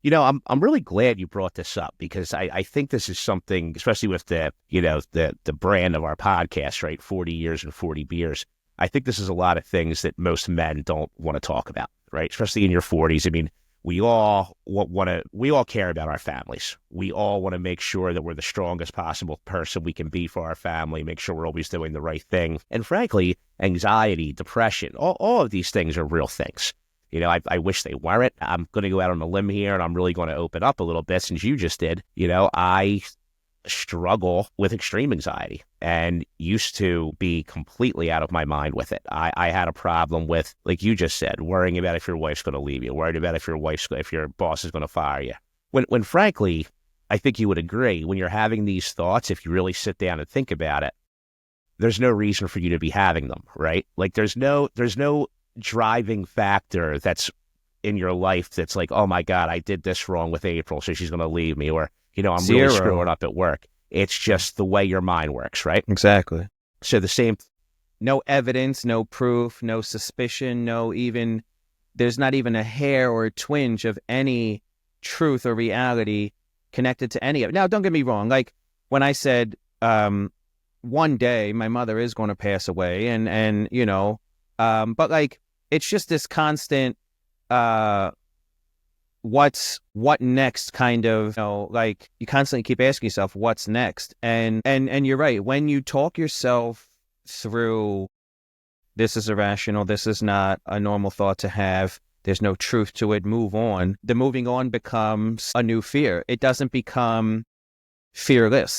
I'm really glad you brought this up because I think this is something, especially with the brand of our podcast, right? 40 years and 40 beers. I think this is a lot of things that most men don't want to talk about, right? Especially in your 40s. I mean, we all care about our families. We all want to make sure that we're the strongest possible person we can be for our family, make sure we're always doing the right thing. And frankly, anxiety, depression, all of these things are real things. I wish they weren't. I'm going to go out on a limb here and I'm really going to open up a little bit since you just did. I struggle with extreme anxiety and used to be completely out of my mind with it. I had a problem with, like you just said, worrying about if your wife's going to leave you, worried about if your boss is going to fire you. When frankly, I think you would agree when you're having these thoughts, if you really sit down and think about it, there's no reason for you to be having them, right? Like there's no driving factor that's in your life that's like, oh my God, I did this wrong with April, so she's going to leave me, or, I'm really screwing Zero. up at work. It's just the way your mind works, right? Exactly. So the same, No evidence, no proof, no suspicion, there's not even a hair or a twinge of any truth or reality connected to any of it. Now, don't get me wrong. Like when I said, one day my mother is going to pass away but like, it's just this constant, uh, what next kind of, like you constantly keep asking yourself, what's next? And you're right. When you talk yourself through, this is irrational, this is not a normal thought to have, there's no truth to it, move on. The moving on becomes a new fear. It doesn't become fearless.